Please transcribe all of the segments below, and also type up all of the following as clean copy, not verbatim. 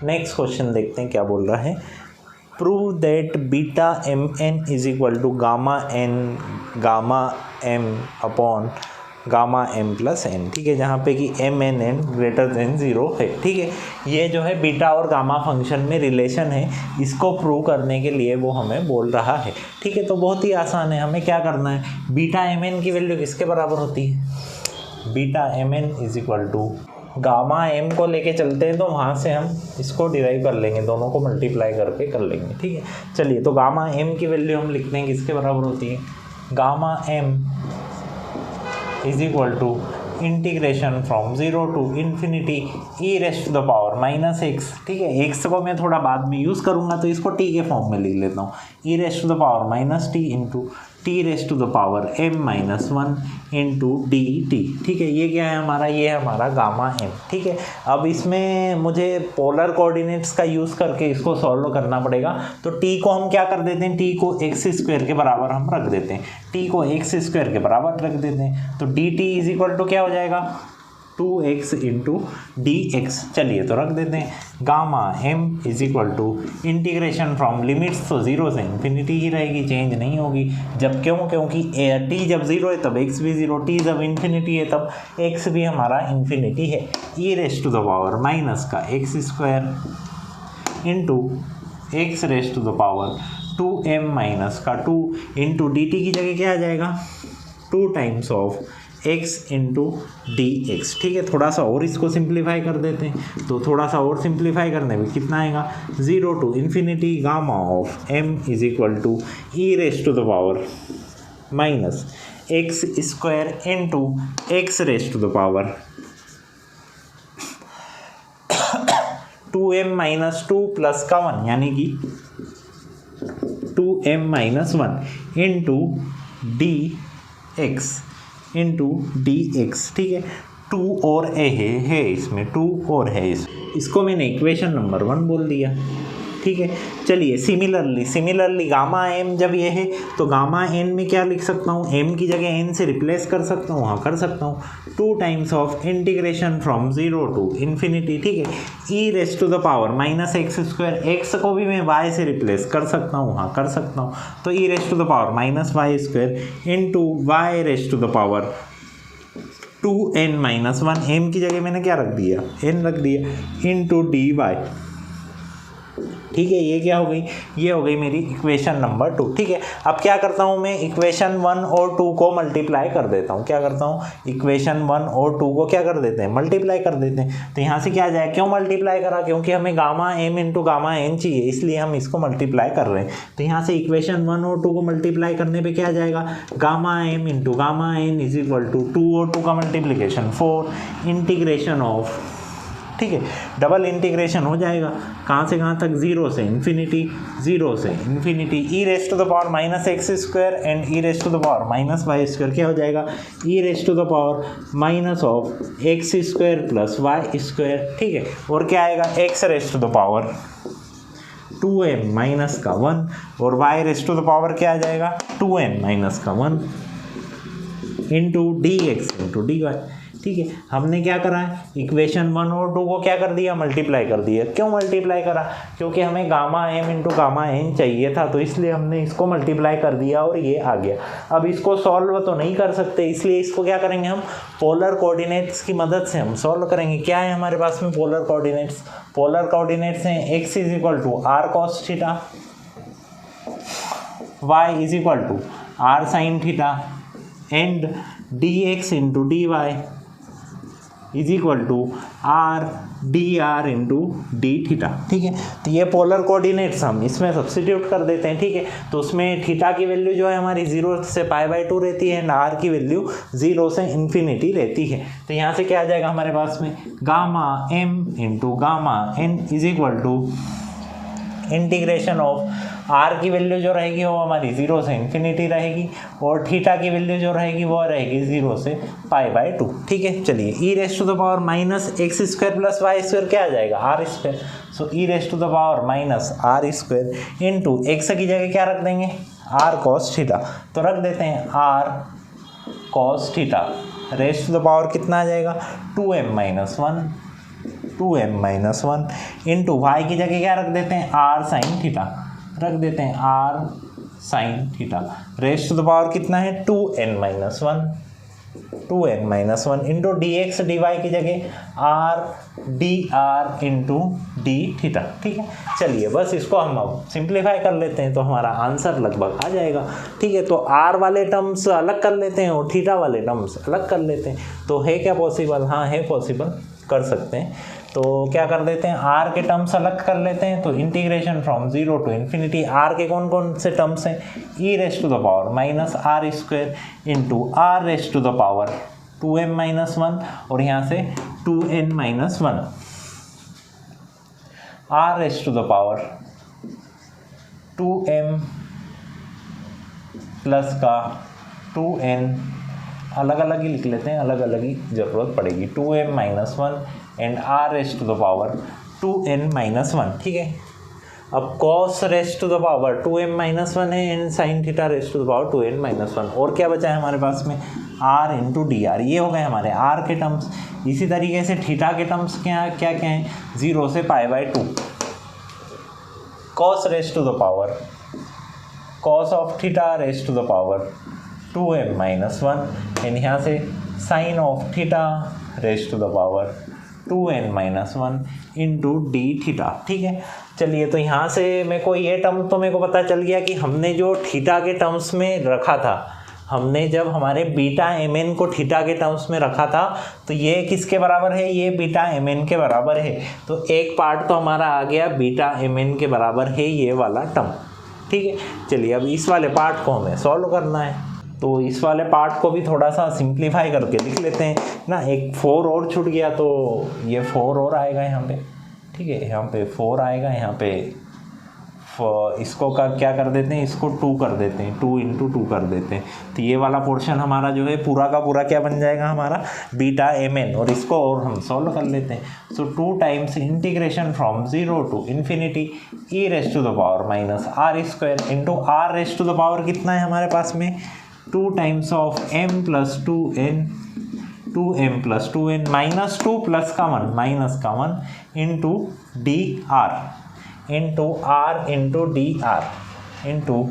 Next question देखते हैं क्या बोल रहा है। Prove that beta m n is equal to gamma m upon gamma m plus n. ठीक है, जहाँ पे कि m n n greater than 0 है। ठीक है, ये जो है बीटा और गामा फंक्शन में रिलेशन है, इसको प्रूव करने के लिए वो हमें बोल रहा है। ठीक है, तो बहुत ही आसान है, हमें क्या करना है, बीटा एम एन की वैल्यू किसके बराबर होती है, beta m n is equal to gamma m को लेके चलते हैं तो वहाँ से हम इसको डिराइव कर लेंगे, दोनों को मल्टीप्लाई करके कर लेंगे। ठीक है, चलिए, तो गामा एम की वैल्यू हम लिखते हैं किसके बराबर होती है, gamma m is equal to integration from 0 to infinity e raised to the power minus x. ठीक है, एक्स को मैं थोड़ा बाद में यूज़ करूँगा तो इसको टी के फॉर्म में लिख लेता हूँ, e raised to the power minus t into t raised to the power m minus 1 into d t. ठीक है, ये क्या है हमारा, ये है हमारा गामा एम। ठीक है, अब इसमें मुझे पोलर कोऑर्डिनेट्स का यूज़ करके इसको सॉल्व करना पड़ेगा। तो टी को हम क्या कर देते हैं, टी को एक्स स्क्वायर के बराबर हम रख देते हैं, टी को एक्स स्क्वायर के बराबर रख देते हैं, तो d t is equal to क्या हो जाएगा, 2x इंटू डी एक्स। चलिए, तो रख देते हैं gamma m is equal to integration from limits, तो 0 से इन्फिनिटी ही रहेगी, चेंज नहीं होगी। जब क्योंकि टी जब 0 है तब x भी 0, टी जब इन्फिनिटी है तब x भी हमारा इन्फिनिटी है। E raised to the power minus का x square into x raised to the power 2m minus का 2 इंटू डी टी की जगह क्या आ जाएगा, 2 times of x into d x. ठीक है, थोड़ा सा और इसको सिंप्लीफाई कर देते हैं, तो थोड़ा सा और सिंप्लीफाई करने में कितना आएगा, 0 to infinity gamma of m is equal to e raised to the power minus x square into x raised to the power 2m minus 2 plus का 1 यानी कि 2m माइनस 1 into d x into d x. ठीक है, 2 और ए है इसमें, 2 और है इसको मैंने इक्वेशन नंबर 1 बोल दिया। ठीक है, चलिए, सिमिलरली गामा एम जब ये है तो गामा एन में क्या लिख सकता हूँ, एम की जगह एन से रिप्लेस कर सकता हूँ, हाँ कर सकता हूँ, 2 times of integration from 0 to infinity. ठीक है, e raised to the power minus x square, x को भी मैं वाई से रिप्लेस कर सकता हूँ, हाँ कर सकता हूँ, तो e raised to the power minus y square into y raised to the power 2n minus 1, m की जगह मैंने क्या रख दिया, n रख दिया, इंटू डी वाई। ठीक है, ये क्या हो गई, ये हो गई मेरी इक्वेशन नंबर 2। ठीक है, अब क्या करता हूँ मैं, इक्वेशन 1 और 2 को मल्टीप्लाई कर देता हूँ। क्या करता हूँ, इक्वेशन 1 और 2 को क्या कर देते हैं, मल्टीप्लाई कर देते हैं। तो यहाँ से क्या आ जाए, क्यों मल्टीप्लाई करा, क्योंकि हमें gamma m into gamma n चाहिए, इसलिए हम इसको मल्टीप्लाई कर रहे हैं। तो यहाँ से इक्वेशन 1 और 2 को मल्टीप्लाई करने पर क्या आ जाएगा, gamma m into gamma n is equal to 2 और 2 का मल्टीप्लीकेशन 4 इंटीग्रेशन ऑफ, ठीक है, डबल इंटीग्रेशन हो जाएगा, कहाँ से कहाँ तक, 0 से इन्फिनिटी, 0 से infinity e raised to the power minus x square and e raised to the power minus y square, क्या हो जाएगा, e raised to the power minus of x square plus y square. ठीक है, और क्या आएगा, x raised to the power 2m minus का 1 और y raised to the power क्या आ जाएगा, 2n माइनस का 1 into d x into d Y. ठीक है, हमने क्या करा है, इक्वेशन 1 और 2 को क्या कर दिया, मल्टीप्लाई कर दिया। क्यों मल्टीप्लाई करा, क्योंकि हमें gamma m into gamma n चाहिए था, तो इसलिए हमने इसको मल्टीप्लाई कर दिया और ये आ गया। अब इसको सॉल्व तो नहीं कर सकते, इसलिए इसको क्या करेंगे, हम पोलर कोऑर्डिनेट्स की मदद से हम सॉल्व करेंगे। क्या है हमारे पास में पोलर कोऑर्डिनेट्स हैं, x is equal to r cos theta, y is equal to r sine theta and d x into d y is equal to r d r into d theta. ठीक है, तो ये polar coordinates हम इसमें substitute कर देते हैं। ठीक है, तो उसमें थीटा की वैल्यू जो है हमारी 0 से π/2 रहती है एंड आर की वैल्यू 0 से इन्फिनिटी रहती है। तो यहाँ से क्या आ जाएगा हमारे पास में, gamma m into gamma n is equal to integration of r की वैल्यू जो रहेगी वो हमारी 0 से इन्फिनिटी रहेगी और थीटा की वैल्यू जो रहेगी वो रहेगी 0 से π/2। ठीक है, चलिए, e raised to the power minus x square plus y square क्या आ जाएगा, r square. So e raised to the power minus r square into x की जगह क्या रख देंगे, आर कॉस थीटा। तो रख देते हैं r cos theta raised to the power कितना आ जाएगा, 2m माइनस 1 2m-1 इंटू वाई की जगह क्या रख देते हैं, r sin थीटा रख देते हैं, r sin theta raised to the power कितना है 2n-1 into d x d y की जगह r dr into d theta. ठीक है, चलिए बस इसको हम अब सिंप्लीफाई कर लेते हैं तो हमारा आंसर लगभग आ जाएगा। ठीक है, तो r वाले टर्म्स अलग कर लेते हैं और थीटा वाले टर्म्स अलग कर लेते हैं। तो है क्या पॉसिबल? हाँ है पॉसिबल, कर सकते हैं। तो क्या कर देते हैं, r के टर्म्स अलग कर लेते हैं। तो integration from 0 to infinity, r के कौन कौन से टर्म्स हैं, e raised to the power minus r square into r raised to the power 2m-1 और यहाँ से 2n-1 r raised to the power 2m plus का 2n, अलग अलग ही लिख लेते हैं, अलग अलग ही ज़रूरत पड़ेगी, 2m-1 and r raised to the power 2n-1। ठीक है, अब cos raised to the power 2m-1 है and sin theta raised to the power 2n-1 और क्या बचा है हमारे पास में r इंटू डी आर। ये हो गए हमारे r के टर्म्स। इसी तरीके से थीटा के टर्म्स क्या क्या क्या हैं, 0 से π/2 cos raised to the power cos of theta raised to the power 2m-1 and यहाँ से sin of theta raised to the power 2n-1 into d theta. ठीक है, चलिए तो यहाँ से मेरे को ये टर्म तो मेरे को पता चल गया कि हमने जो थीटा के टर्म्स में रखा था, हमने जब हमारे बीटा mn को थीटा के टर्म्स में रखा था तो ये किसके बराबर है, ये बीटा mn के बराबर है। तो एक पार्ट तो हमारा आ गया बीटा mn के बराबर है ये वाला टर्म। ठीक है, चलिए अब इस वाले पार्ट को हमें सॉल्व करना है। तो इस वाले पार्ट को भी थोड़ा सा सिंप्लीफाई करके लिख लेते हैं ना। एक 4 और छूट गया तो ये 4 और आएगा यहाँ पे। ठीक है, यहाँ पे 4 आएगा, यहाँ पे इसको का क्या कर देते हैं, इसको 2 कर देते हैं, 2 इंटू 2 कर देते हैं। तो ये वाला पोर्शन हमारा जो है पूरा का पूरा क्या बन जाएगा हमारा बीटा mn और इसको और हम सॉल्व कर लेते हैं। So 2 times integration from 0 to infinity e raised to the power minus r square into r raised to the power कितना है हमारे पास में 2 times of m plus 2m plus 2n minus 2 plus का 1 into d r into r into d r into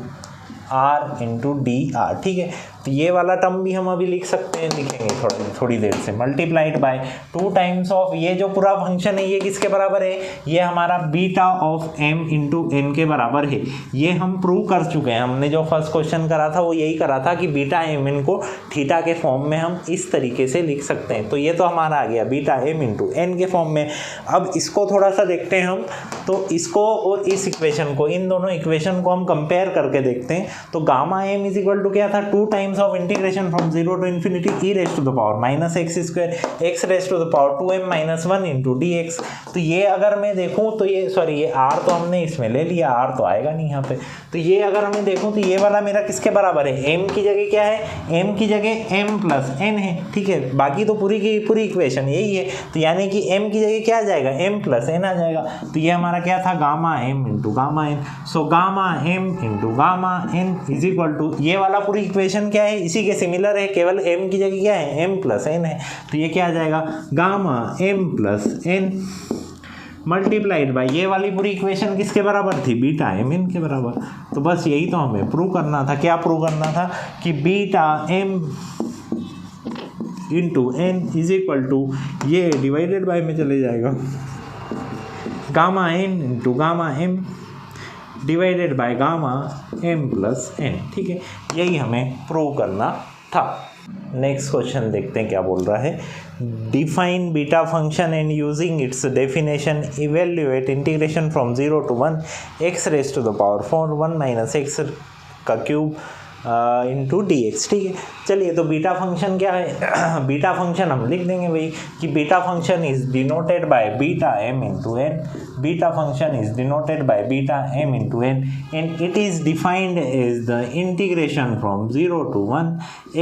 r into d r. ठीक है, तो ये वाला टर्म भी हम अभी लिख सकते हैं, लिखेंगे थोड़ी देर से, मल्टीप्लाइड बाय 2 टाइम्स ऑफ ये जो पूरा फंक्शन है ये किसके बराबर है, ये हमारा beta of m into n के बराबर है। ये हम प्रूव कर चुके हैं, हमने जो फर्स्ट क्वेश्चन करा था वो यही करा था कि बीटा mn को थीटा के फॉर्म में हम इस तरीके से लिख सकते हैं। तो ये तो हमारा आ गया बीटा m इंटू n के फॉर्म में। अब इसको थोड़ा सा देखते हैं हम, तो इसको और इस इक्वेशन को, इन दोनों इक्वेशन को हम कंपेयर करके देखते हैं। तो gamma m is equal to क्या था, 2 times of integration from 0 to infinity e raised to the power minus x square x raised to the power 2m-1 into d x. तो ये अगर मैं देखूँ तो ये ये r तो हमने इसमें ले लिया, r तो आएगा नहीं यहाँ पे। तो ये अगर मैं देखूँ तो ये वाला मेरा किसके बराबर है, m की जगह क्या है, m की जगह m प्लस n है। ठीक है, बाकी तो पूरी की पूरी इक्वेशन यही है। तो यानी कि m की जगह क्या आ जाएगा, m प्लस n आ जाएगा। तो ये हमारा क्या था, gamma m into gamma n। So gamma m into gamma n is equal to, ये वाला पूरी इक्वेशन क्या है, इसी के सिमिलर है, केवल m की जगह क्या है, m प्लस n है। तो ये क्या आ जाएगा, gamma m plus n multiplied by ये वाली पूरी इक्वेशन किसके बराबर थी, बीटा mn के बराबर। तो बस यही तो हमें प्रूव करना था। क्या प्रूव करना था कि beta m into n is equal to, ये डिवाइडेड बाई में चले जाएगा, gamma n into gamma m divided by gamma m plus n। ठीक है, यही हमें प्रूव करना था। नेक्स्ट क्वेश्चन देखते हैं क्या बोल रहा है। Define beta function and using its definition evaluate integration from 0 to 1 x raised to the power 4 1 minus x का क्यूब इंटू डी एक्स। ठीक है, चलिए तो बीटा फंक्शन क्या है, बीटा फंक्शन हम लिख देंगे भाई कि beta function is denoted by beta m into n beta function is denoted by beta m into n and it is defined as the integration from 0 to 1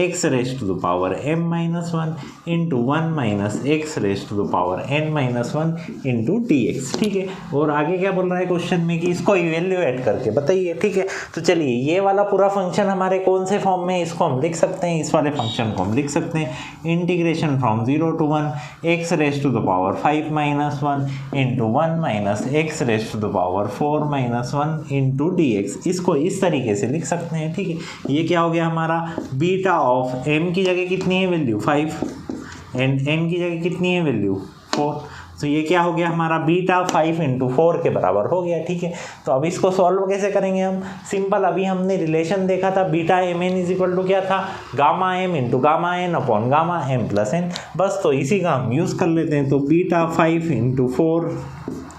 x raised to the power m minus 1 into 1 minus x raised to the power n minus 1 into dx। ठीक है, और आगे क्या बोल रहा है question में कि इसको इवेल्युएट करके बताइए। ठीक है, तो चलिए ये वाला पूरा फंक्शन हमारे कौन से फॉर्म में, इसको हम लिख सकते हैं, इस वाले फंक्शन को हम लिख सकते हैं integration from 0 to 1 x raised to the power 5 minus 1 into 1 minus x raised to the power 4 minus 1 into dx। इसको इस तरीके से लिख सकते हैं। ठीक है, ये क्या हो गया हमारा, बीटा ऑफ m की जगह कितनी है वैल्यू 5 एंड n की जगह कितनी है वैल्यू 4, तो ये क्या हो गया हमारा बीटा 5 into 4 के बराबर हो गया। ठीक है, तो अब इसको सॉल्व कैसे करेंगे हम, सिंपल, अभी हमने रिलेशन देखा था beta m n is equal to क्या था, gamma m into gamma n upon gamma m plus n, बस तो इसी का हम यूज़ कर लेते हैं। तो beta 5 into 4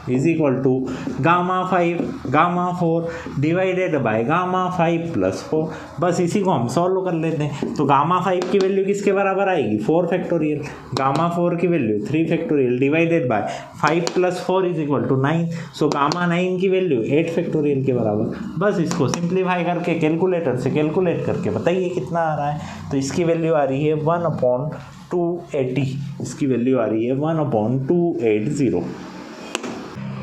is equal to gamma 5 gamma 4 divided by gamma 5 plus 4, बस इसी को हम सॉल्व कर लेते हैं। तो गामा 5 की वैल्यू किसके बराबर आएगी 4 फैक्टोरियल, गामा 4 की value 3 factorial divided by 5 plus 4 is equal to 9, so gamma 9 की वैल्यू 8 फैक्टोरियल के बराबर। बस इसको सिंप्लीफाई करके कैलकुलेटर से कैलकुलेट करके बताइए कितना आ रहा है। तो इसकी वैल्यू आ रही है 1/280, इसकी वैल्यू आ रही है 1/280।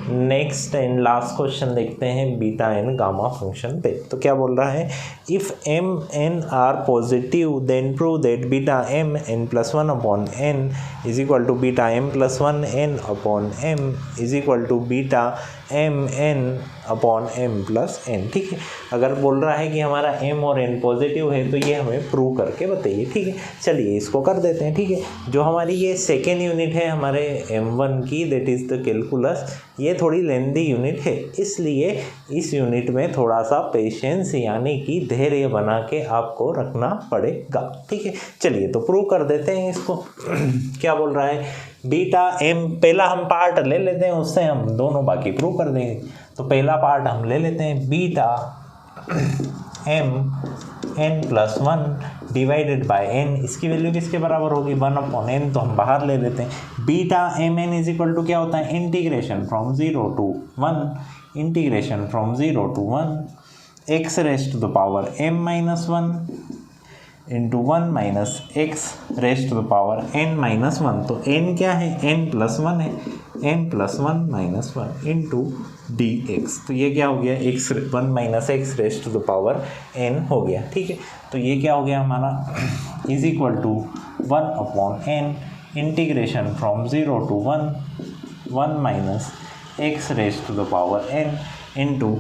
नेक्स्ट एंड लास्ट क्वेश्चन देखते हैं बीटा एन गामा फंक्शन पे। तो क्या बोल रहा है, if m n are positive then prove that beta m n plus 1 upon n is equal to beta m plus 1 n upon m is equal to beta m n upon m plus n. ठीक है, अगर बोल रहा है कि हमारा M और N positive है तो ये हमें प्रूव करके बताइए। ठीक है, चलिए इसको कर देते हैं। ठीक है, जो हमारी ये सेकेंड यूनिट है हमारे M1 की, दैट इज़ द कैलकुलस, ये थोड़ी लेंदी यूनिट है, इसलिए इस यूनिट में थोड़ा सा पेशेंस यानी कि धैर्य बना के आपको रखना पड़ेगा। ठीक है, चलिए तो प्रूव कर देते हैं इसको। क्या बोल रहा है, बीटा एम, पहला हम पार्ट ले लेते हैं, उससे हम दोनों बाकी प्रूव कर देंगे। तो पहला पार्ट हम ले लेते हैं, beta m n plus 1 divided by n, इसकी वैल्यू किसके बराबर होगी 1/n, तो हम बाहर ले लेते हैं। Beta m n is equal to क्या होता है, integration from 0 to 1 integration from 0 to 1 x raised to the power m minus 1 into 1 minus x raised to the power n minus 1। तो n क्या है, n plus 1 है, n plus 1 minus 1 into dx। तो ये क्या हो गया, x 1 minus x raised to the power n हो गया। ठीक है, तो ये क्या हो गया हमारा, is equal to 1/n integration from 0 to 1 minus x raised to the power n into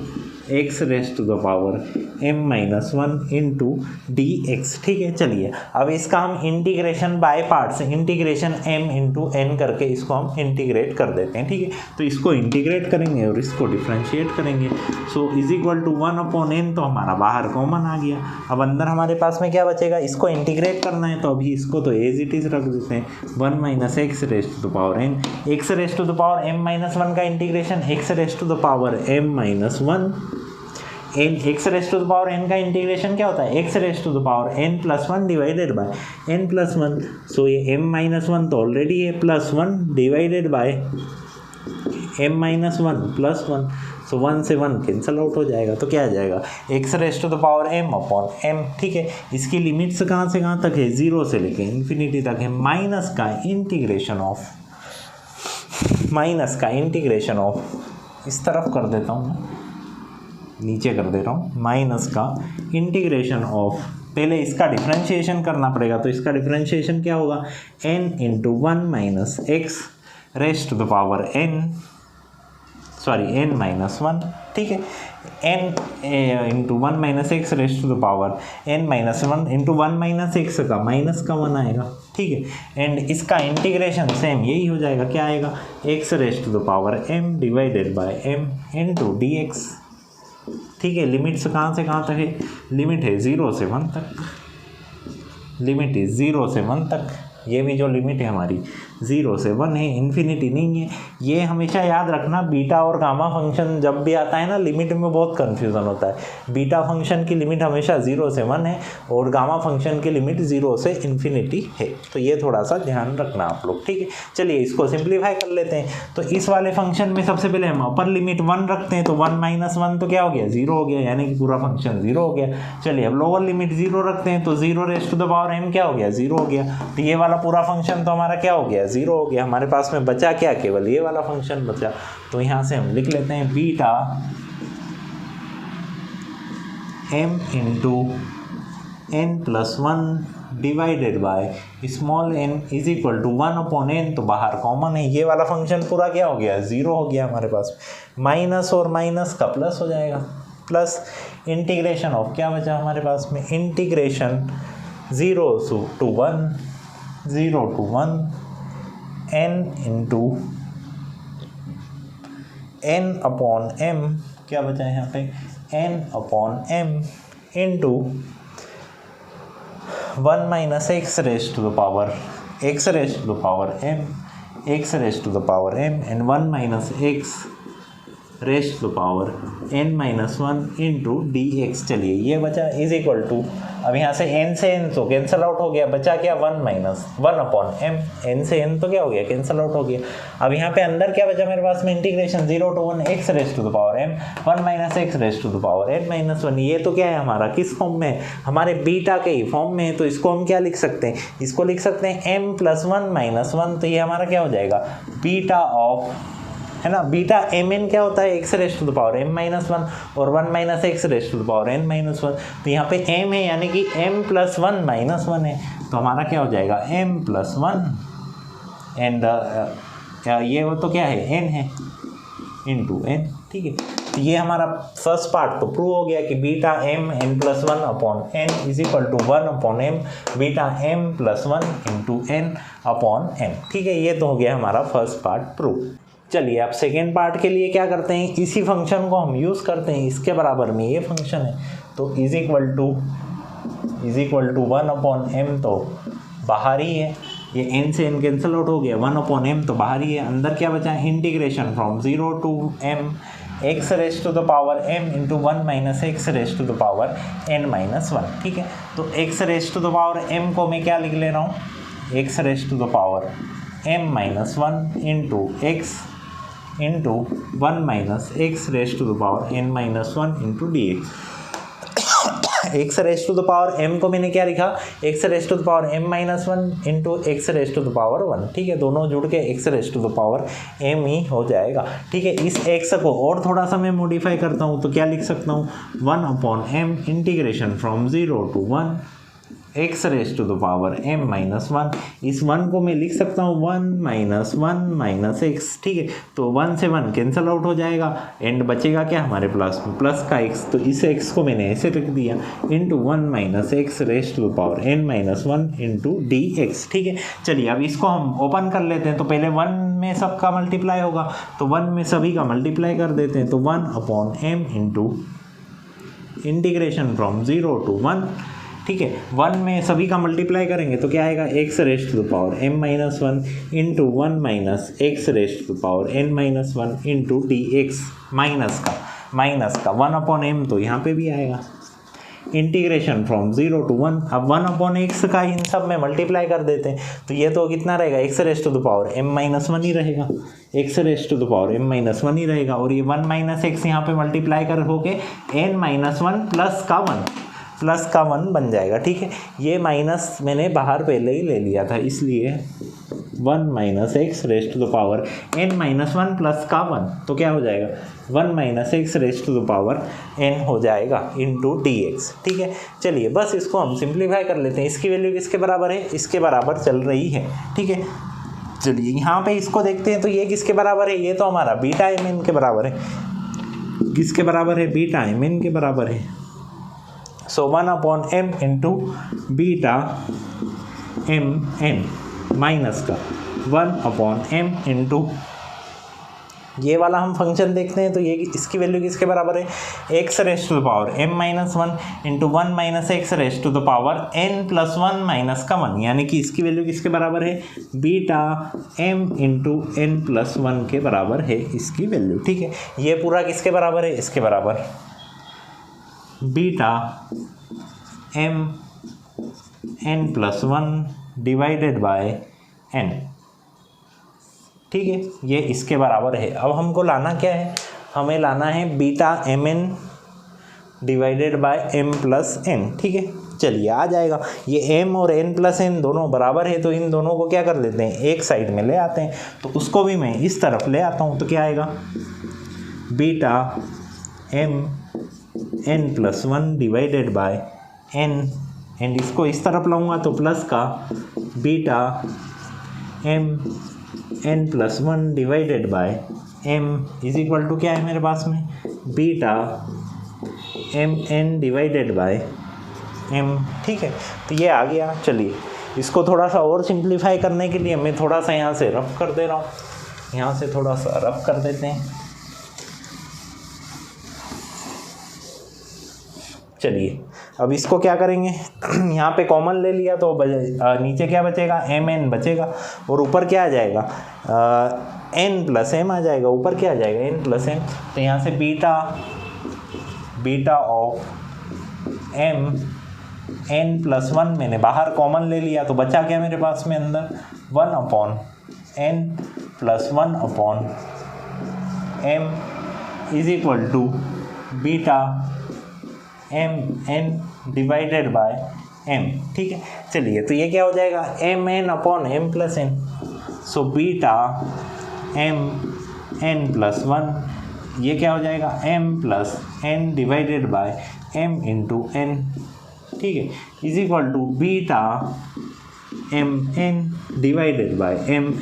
x raised to the power m minus 1 into dx। ठीक है, चलिए अब इसका हम integration by parts, integration m into n करके इसको हम integrate कर देते हैं। ठीक है, तो इसको इंटीग्रेट करेंगे और इसको डिफ्रेंशिएट करेंगे। So is equal to 1/n, तो हमारा बाहर कॉमन आ गया। अब अंदर हमारे पास में क्या बचेगा, इसको इंटीग्रेट करना है, तो अभी इसको तो एज इट इज़ रख देते हैं, 1 minus x raised to the power n, x raised to the power m minus 1 का integration x raised to the power m minus 1 n, x raised to the power n का integration क्या होता है, x raised to the power n plus 1 divided by n plus 1। So ये m minus 1 तो already है, plus 1 divided by m minus 1 plus 1, सो 1 से 1 cancel out हो जाएगा। तो क्या आ जाएगा, x raised to the power m upon m। ठीक है, इसकी लिमिट्स कहाँ से कहाँ तक है, 0 से लेके इन्फिनिटी तक है, माइनस का इंटीग्रेशन ऑफ इस तरफ कर देता हूँ मैं, नीचे कर दे रहा हूँ, माइनस का इंटीग्रेशन ऑफ, पहले इसका डिफ्रेंशिएशन करना पड़ेगा। तो इसका डिफ्रेंशिएशन क्या होगा, n into 1 minus x raised to the power n minus 1। ठीक है, n into 1 minus x raised to the power n minus 1 into 1 minus x का माइनस का 1 आएगा। ठीक है, एंड इसका इंटीग्रेशन सेम यही हो जाएगा, क्या आएगा, x raised to the power m divided by m into dx। ठीक है, लिमिट्स कहाँ से कहाँ तक है, लिमिट है 0 से 1 तक, लिमिट इज 0 से 1 तक। ये भी जो लिमिट है हमारी 0 से 1 है, इन्फिनिटी नहीं है। ये हमेशा याद रखना, बीटा और गामा फंक्शन जब भी आता है ना लिमिट में बहुत कन्फ्यूज़न होता है। बीटा फंक्शन की लिमिट हमेशा 0 से 1 है और गामा फंक्शन की लिमिट 0 से इन्फिनिटी है। तो ये थोड़ा सा ध्यान रखना आप लोग, ठीक है। चलिए इसको सिंप्लीफाई कर लेते हैं। तो इस वाले फंक्शन में सबसे पहले हम अपर लिमिट 1 रखते हैं, तो 1 - 1 तो क्या हो गया, 0 हो गया, यानी कि पूरा फंक्शन 0 हो गया। चलिए अब लोअर लिमिट 0 रखते हैं, तो 0 क्या हो गया, 0 हो गया। तो ये वाला पूरा फंक्शन तो हमारा क्या हो गया, 0 हो गया। हमारे पास में बचा क्या, केवल ये वाला फंक्शन बचा। तो यहाँ से हम लिख लेते हैं beta m into n+1 divided by small n is equal to 1/n। तो बाहर कॉमन है, ये वाला फंक्शन पूरा क्या हो गया, 0 हो गया हमारे पास। माइनस और माइनस का प्लस हो जाएगा, प्लस इंटीग्रेशन ऑफ क्या बचा हमारे पास में, integration 0 to 1 n into n/m क्या बचा है यहाँ पे, n/m into 1 - x raise to the power m and 1 - x raise to the power n-1 into dx। चलिए ये बचा इज इक्वल टू, अब यहाँ से n से n तो कैंसिल आउट हो गया, बचा क्या 1/m, n से n तो क्या हो गया, कैंसिल आउट हो गया। अब यहाँ पे अंदर क्या बचा मेरे पास में, integration 0 to 1 x raise to the power m 1 - x raise to the power n-1। ये तो क्या है हमारा, किस फॉर्म में, हमारे बीटा के ही फॉर्म में है। तो इसको हम क्या लिख सकते हैं, इसको लिख सकते हैं m+1 - 1। तो ये हमारा क्या हो जाएगा, बीटा ऑफ, है ना, बीटा mn क्या होता है, x raise to the power m-1 और 1 - x raise to the power n-1। तो यहाँ पे m है, यानी कि m+1 - 1 है। तो हमारा क्या हो जाएगा, m+1 एंड ये वो तो क्या है, n है, इंटू n, ठीक है। तो ये हमारा फर्स्ट पार्ट तो प्रूव हो गया कि beta m n+1/n is equal to 1/m beta m+1 into n/m, ठीक है। ये तो हो गया हमारा फर्स्ट पार्ट प्रूव। चलिए अब सेकेंड पार्ट के लिए क्या करते हैं, इसी फंक्शन को हम यूज़ करते हैं, इसके बराबर में ये फंक्शन है। तो इज इक्वल टू 1/m तो बाहर ही है, ये n से n कैंसिल आउट हो गया, 1/m तो बाहर ही है। अंदर क्या बचा है, integration from 0 to m x raise to the power m into 1 - x raise to the power n-1, ठीक है। तो x raise to the power m को मैं क्या लिख ले रहा हूँ, x raise to the power m-1 into x into 1 - x raise to the power n-1 into dx। x raise to the power m को मैंने क्या लिखा, x raise to the power m-1 into x raise to the power 1, ठीक है। दोनों जुड़ के x raise to the power m ही हो जाएगा, ठीक है। इस x को और थोड़ा सा मैं मॉडिफाई करता हूँ, तो क्या लिख सकता हूँ, 1/m integration from 0 to 1 x raise to the power m-1। इस 1 को मैं लिख सकता हूँ 1 - x, ठीक है। तो 1 से 1 कैंसिल आउट हो जाएगा, एंड बचेगा क्या हमारे प्लस का x। तो इस x को मैंने ऐसे रख दिया, into 1 - x raise to the power n-1 into dx, ठीक है। चलिए अब इसको हम ओपन कर लेते हैं। तो पहले 1 में सबका मल्टीप्लाई होगा, तो 1 में सभी का मल्टीप्लाई कर देते हैं। तो 1/m into integration from 0 to 1, ठीक है। 1 में सभी का मल्टीप्लाई करेंगे तो क्या आएगा, x raise to the power m-1 into 1 - x raise to the power n-1 into dx, minus का 1/m तो यहाँ पे भी आएगा, इंटीग्रेशन फ्रॉम 0 to 1। अब 1/x का इन सब में मल्टीप्लाई कर देते हैं, तो ये तो कितना रहेगा, x raise to the power m-1 ही रहेगा, x raise to the power m-1 ही रहेगा। और ये 1 - x यहाँ पे मल्टीप्लाई कर होके n-1 प्लस का 1 बन जाएगा, ठीक है। ये माइनस मैंने बाहर पहले ही ले लिया था, इसलिए 1 - x raise to the power n-1 plus का 1 तो क्या हो जाएगा, 1 - x raise to the power n हो जाएगा इंटू dx, ठीक है। चलिए बस इसको हम सिंप्लीफाई कर लेते हैं। इसकी वैल्यू किसके बराबर है, इसके बराबर चल रही है, ठीक है। चलिए यहाँ पे इसको देखते हैं, तो ये किसके बराबर है, ये तो हमारा बीटा mn के बराबर है। किसके बराबर है, बीटा mn के बराबर है। सो 1/m into beta mn minus का 1/m इंटू ये वाला हम फंक्शन देखते हैं तो ये इसकी वैल्यू किसके बराबर है, x raise to the power m-1 into 1 minus x raise to the power n+1 minus का 1, यानी कि इसकी वैल्यू किसके बराबर है, बीटा m इंटू n+1 के बराबर है इसकी वैल्यू। ठीक है, ये पूरा किसके बराबर है, इसके बराबर beta m n+1 divided by n। ठीक है, ये इसके बराबर है। अब हमको लाना क्या है, हमें लाना है beta mn divided bye m+n। ठीक है, चलिए आ जाएगा, ये m और n+n दोनों बराबर है तो इन दोनों को क्या कर लेते हैं, एक साइड में ले आते हैं। तो उसको भी मैं इस तरफ ले आता हूँ तो क्या आएगा, beta m n+1 divided by n, and इसको इस तरफ लाऊंगा तो प्लस का beta m n+1 divided by m is equal to क्या है मेरे पास में, beta mn divided by m। ठीक है, तो ये आ गया। चलिए इसको थोड़ा सा और सिंप्लीफाई करने के लिए मैं थोड़ा सा यहाँ से रफ कर दे रहा हूँ, यहाँ से थोड़ा सा रफ कर देते हैं। चलिए अब इसको क्या करेंगे, यहाँ पे कॉमन ले लिया तो नीचे क्या बचेगा, mn बचेगा और ऊपर क्या आ जाएगा, n+m आ जाएगा, ऊपर क्या आ जाएगा, n+m। तो यहाँ से बीटा ऑफ m n+1 मैंने बाहर कॉमन ले लिया तो बचा क्या मेरे पास में अंदर, 1/n+1/m is equal to beta mn divided by m। ठीक है, चलिए तो ये क्या हो जाएगा, mn/m+n। सो बीटा mn+1 ये क्या हो जाएगा, m+n divided by m into n। ठीक है, is equal to beta mn divided by m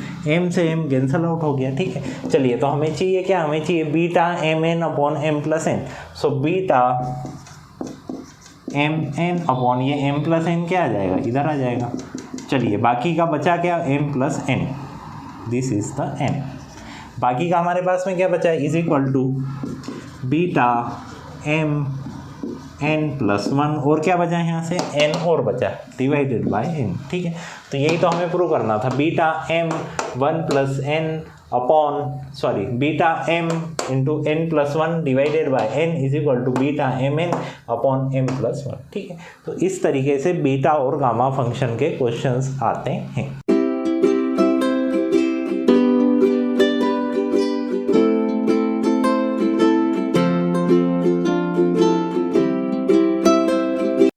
से m कैंसल आउट हो गया। ठीक है, चलिए तो हमें चाहिए क्या, हमें चाहिए beta mn/m+n। So beta mn/ ये m+n क्या आ जाएगा, इधर आ जाएगा। चलिए बाकी का बचा क्या, m+n, this is the n। बाकी का हमारे पास में क्या बचा है, is equal to beta mn+1 और क्या बचा है यहाँ से, n और बचा डिवाइडेड बाय n। ठीक है, तो यही तो हमें प्रूव करना था, beta beta m into n+1 divided by n is equal to beta mn/m+1। ठीक है, तो इस तरीके से बीटा और गामा फंक्शन के क्वेश्चंस आते हैं।